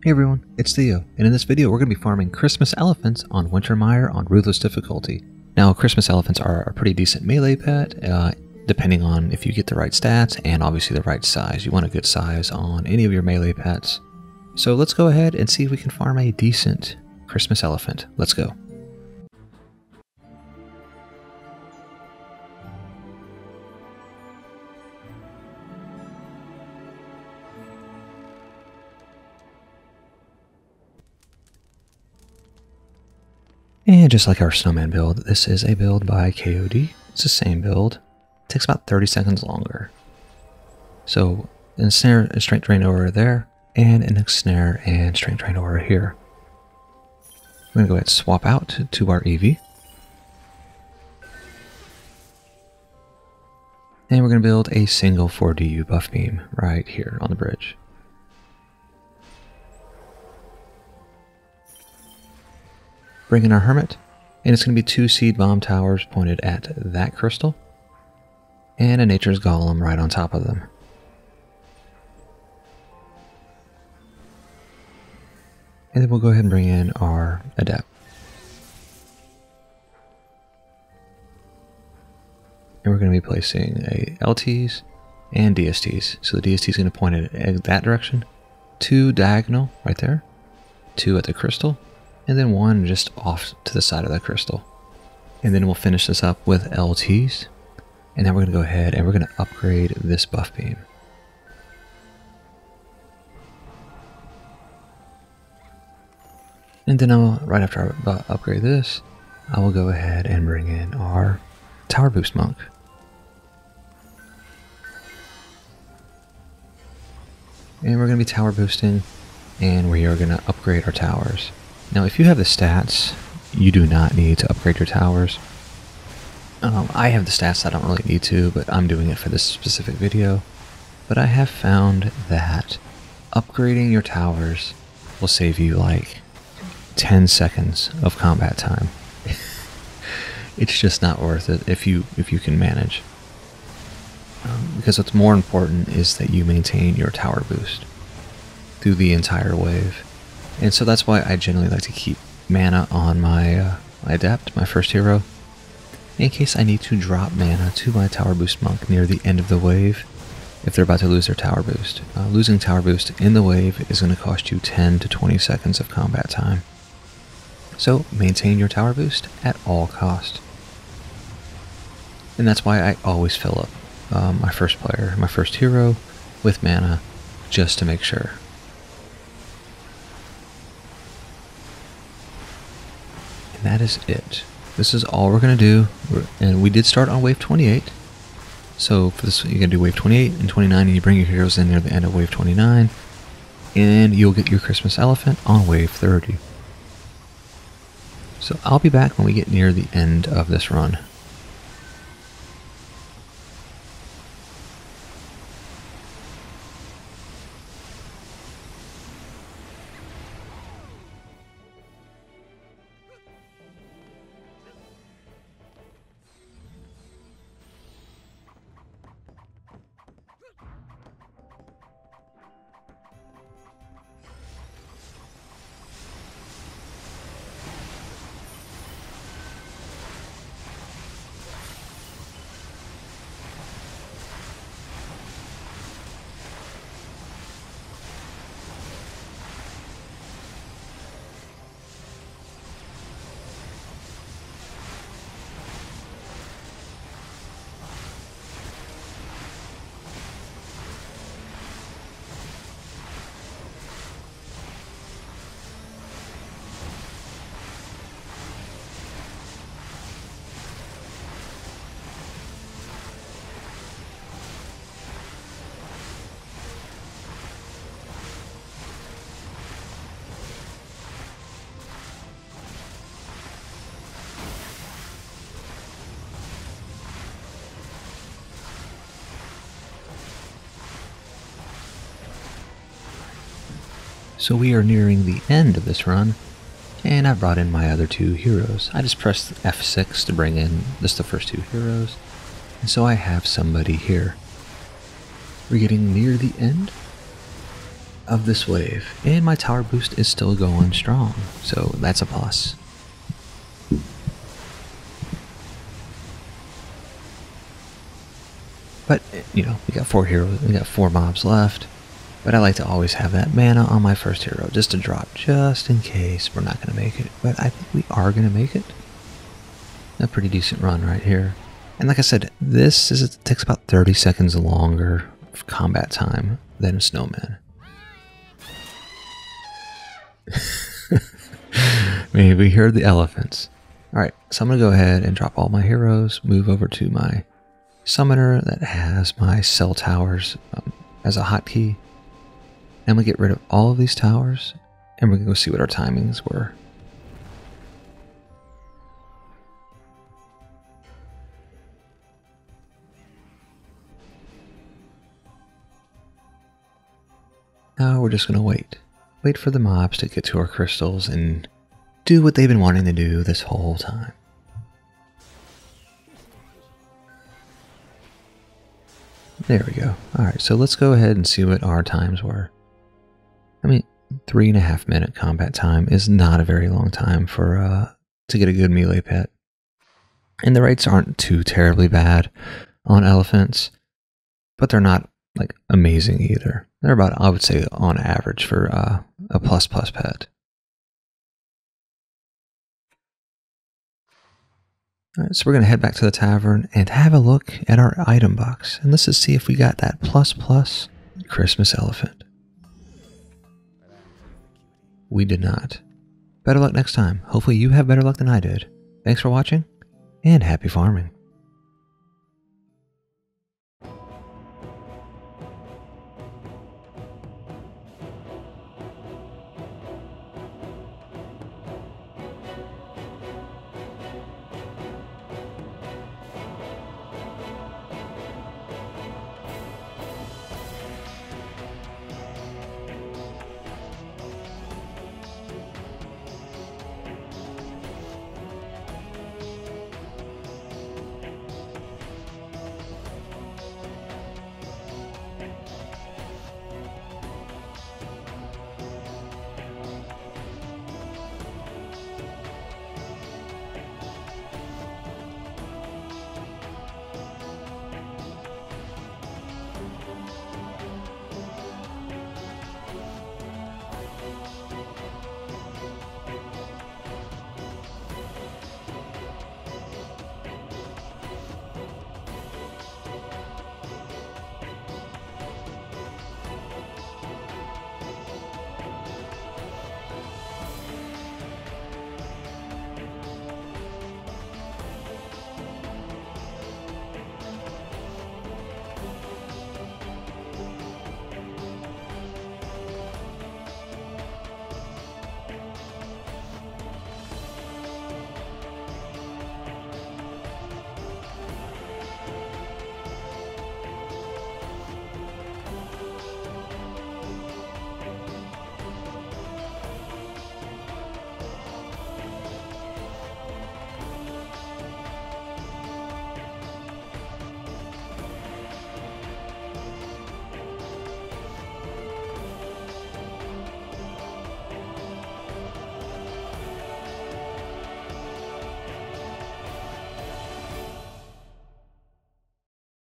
Hey everyone, it's Theo, and in this video we're going to be farming Christmas elephants on Wintermire on Ruthless difficulty. Now, Christmas elephants are a pretty decent melee pet, depending on if you get the right stats and obviously the right size. You want a good size on any of your melee pets. So let's go ahead and see if we can farm a decent Christmas elephant. Let's go. And just like our snowman build, this is a build by KOD. It's the same build. It takes about 30 seconds longer. So, ensnare and strength drain over there, and an ensnare and strength drain over here. I'm going to go ahead and swap out to our Eevee. And we're going to build a single 4DU buff beam right here on the bridge. Bring in our Hermit, and it's going to be 2 seed bomb towers pointed at that crystal, and a Nature's Golem right on top of them. And then we'll go ahead and bring in our Adept. And we're going to be placing a LTs and DSTs. So the DST is going to point at that direction, 2 diagonal right there, 2 at the crystal, and then 1 just off to the side of that crystal. And then we'll finish this up with LTs. And now we're going to go ahead and we're going to upgrade this buff beam. And then right after I upgrade this, I will go ahead and bring in our Tower Boost Monk. And we're going to be tower boosting, and we are going to upgrade our towers. Now, if you have the stats, you do not need to upgrade your towers. I have the stats, I don't really need to, but I'm doing it for this specific video. But I have found that upgrading your towers will save you like 10 seconds of combat time. It's just not worth it if you can manage. Because what's more important is that you maintain your tower boost through the entire wave. And so that's why I generally like to keep mana on my Adept, my first hero, in case I need to drop mana to my Tower Boost Monk near the end of the wave if they're about to lose their Tower Boost. Losing Tower Boost in the wave is going to cost you 10 to 20 seconds of combat time. So maintain your Tower Boost at all cost. And that's why I always fill up my first player, my first hero, with mana, just to make sure. And that is it. This is all we're going to do, and we did start on wave 28. So for this, you're going to do wave 28 and 29, and you bring your heroes in near the end of wave 29, and you'll get your Christmas elephant on wave 30. So I'll be back when we get near the end of this run. So we are nearing the end of this run, and I brought in my other 2 heroes. I just pressed F6 to bring in just the first 2 heroes, and so I have somebody here. We're getting near the end, of this wave, and my tower boost is still going strong, so that's a plus. But, you know, we got 4 heroes, we got 4 mobs left, but I like to always have that mana on my first hero, just to drop, just in case we're not going to make it. But I think we are going to make it. A pretty decent run right here. And like I said, it takes about 30 seconds longer of combat time than a snowman. Maybe we heard the elephants. Alright, so I'm going to go ahead and drop all my heroes, move over to my summoner that has my cell towers as a hotkey. I'm going to get rid of all of these towers, and we're going to go see what our timings were. Now we're just going to wait. Wait for the mobs to get to our crystals and do what they've been wanting to do this whole time. There we go. Alright, so let's go ahead and see what our times were. I mean, 3.5 minute combat time is not a very long time for to get a good melee pet. And the rates aren't too terribly bad on elephants, but they're not like amazing either. They're about, I would say, on average for a plus pet. Alright, so we're going to head back to the tavern and have a look at our item box. And let's just see if we got that plus Christmas elephant. We did not. Better luck next time. Hopefully you have better luck than I did. Thanks for watching, and happy farming.